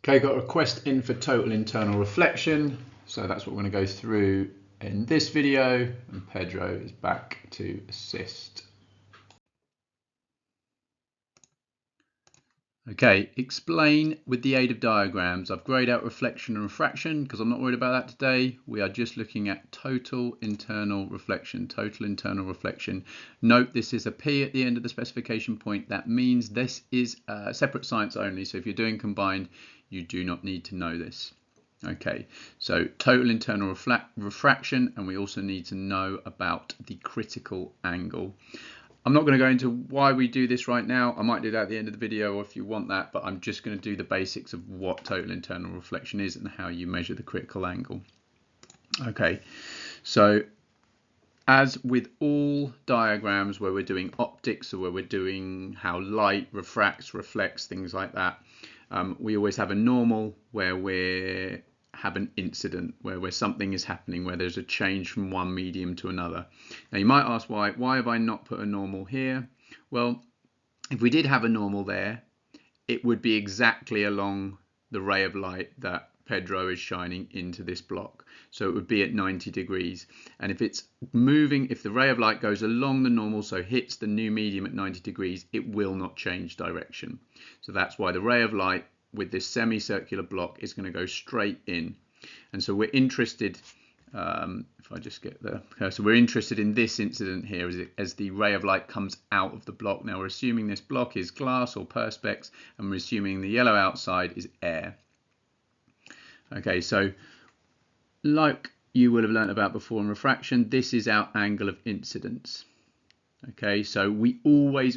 Okay, got a request in for total internal reflection. So that's what we're going to go through in this video, and Pedro is back to assist. Okay, explain with the aid of diagrams. I've grayed out reflection and refraction because I'm not worried about that today. We are just looking at total internal reflection, Note this is a P at the end of the specification point. That means this is separate science only. So if you're doing combined, you do not need to know this. Okay, so total internal refraction, and we also need to know about the critical angle. I'm not going to go into why we do this right now. I might do that at the end of the video if you want that, but I'm just going to do the basics of what total internal reflection is and how you measure the critical angle. Okay, so as with all diagrams where we're doing optics or where we're doing how light refracts, reflects, things like that, we always have a normal where we have an incident, where something is happening, where there's a change from one medium to another. Now you might ask why have I not put a normal here? Well, if we did have a normal there, it would be exactly along the ray of light that Pedro is shining into this block. So it would be at 90 degrees. And if it's moving, if the ray of light goes along the normal, so hits the new medium at 90 degrees, it will not change direction. So that's why the ray of light with this semicircular block is going to go straight in. And so we're interested, if I just get the cursor, we're interested in this incident here as the ray of light comes out of the block. Now we're assuming this block is glass or perspex, and we're assuming the yellow outside is air. Okay, so like you will have learned about before in refraction, this is our angle of incidence. Okay, so we always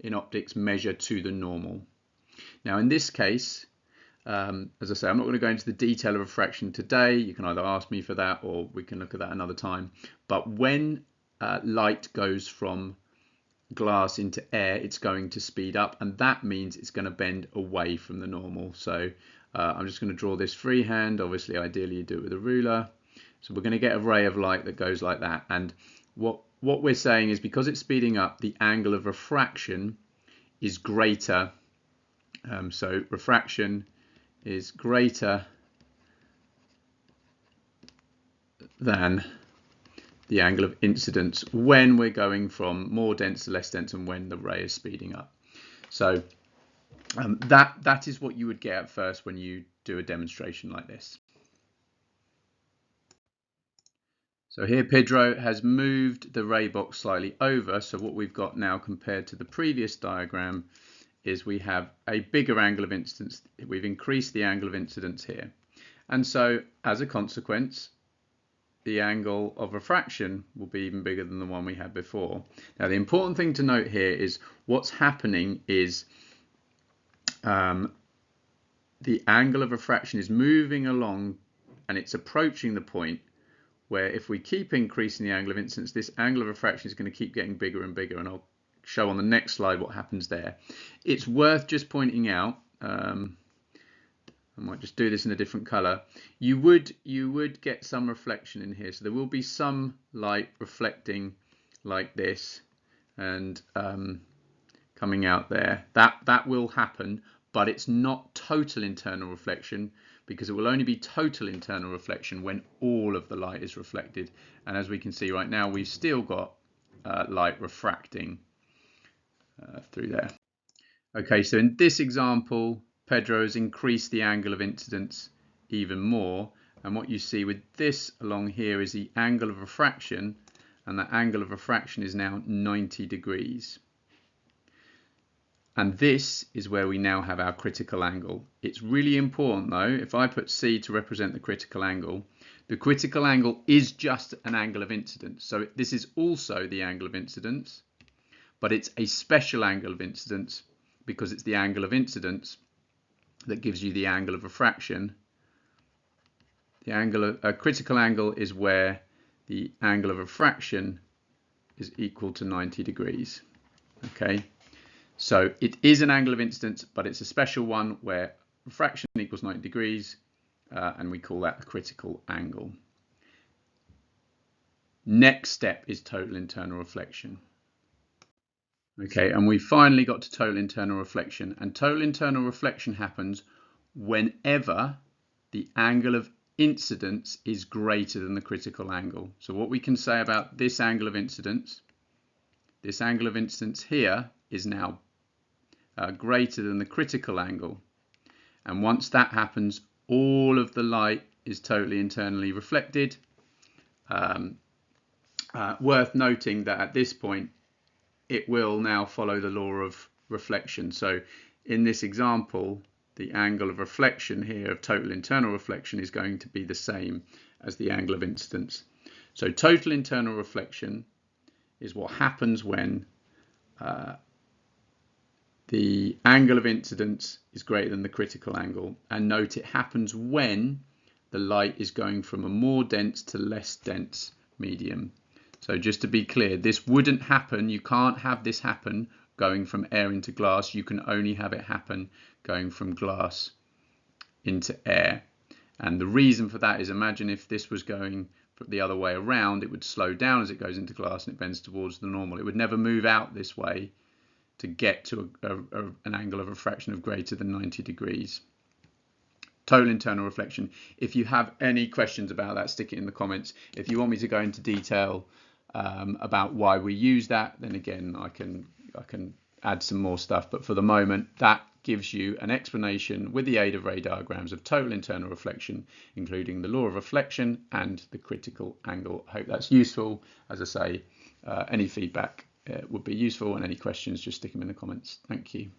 in optics measure to the normal. Now in this case, as I say, I'm not going to go into the detail of refraction today. You can either ask me for that or we can look at that another time. But when light goes from glass into air, it's going to speed up, and that means it's going to bend away from the normal. So I'm just going to draw this freehand. Obviously, ideally you do it with a ruler. So we're going to get a ray of light that goes like that. And what we're saying is because it's speeding up, the angle of refraction is greater. So refraction is greater than the angle of incidence when we're going from more dense to less dense and when the ray is speeding up. So that is what you would get at first when you do a demonstration like this. So here Pedro has moved the ray box slightly over. So what we've got now compared to the previous diagram is we have a bigger angle of incidence. We've increased the angle of incidence here. And so as a consequence, the angle of refraction will be even bigger than the one we had before. Now the important thing to note here is what's happening is the angle of refraction is moving along and it's approaching the point where if we keep increasing the angle of incidence, this angle of refraction is going to keep getting bigger and bigger, and I'll show on the next slide what happens there. It's worth just pointing out, I might just do this in a different color, you would get some reflection in here, so there will be some light reflecting like this and coming out there. That will happen, but it's not total internal reflection, because it will only be total internal reflection when all of the light is reflected. And as we can see right now, we've still got light refracting through there. Okay, so in this example, Pedro has increased the angle of incidence even more. And what you see with this along here is the angle of refraction, and that angle of refraction is now 90 degrees. And this is where we now have our critical angle. It's really important though, if I put C to represent the critical angle is just an angle of incidence. So this is also the angle of incidence, but it's a special angle of incidence because it's the angle of incidence that gives you the angle of refraction. The angle of a critical angle is where the angle of refraction is equal to 90 degrees. Okay. So it is an angle of incidence, but it's a special one where refraction equals 90 degrees, and we call that the critical angle. Next step is total internal reflection. Okay, and we finally got to total internal reflection, and total internal reflection happens whenever the angle of incidence is greater than the critical angle. So what we can say about this angle of incidence here is now greater than the critical angle. And once that happens, all of the light is totally internally reflected. Worth noting that at this point, it will now follow the law of reflection. So in this example, the angle of reflection here of total internal reflection is going to be the same as the angle of incidence. So total internal reflection is what happens when the angle of incidence is greater than the critical angle. And note, it happens when the light is going from a more dense to less dense medium. So just to be clear, this wouldn't happen. You can't have this happen going from air into glass. You can only have it happen going from glass into air. And the reason for that is, imagine if this was going the other way around, it would slow down as it goes into glass and it bends towards the normal. It would never move out this way to get to an angle of refraction of greater than 90 degrees. Total internal reflection. If you have any questions about that, stick it in the comments. If you want me to go into detail about why we use that, then again I can add some more stuff, but for the moment that gives you an explanation with the aid of ray diagrams of total internal reflection, including the law of reflection and the critical angle. I hope that's useful. As I say, any feedback would be useful, and any questions, just stick them in the comments. Thank you.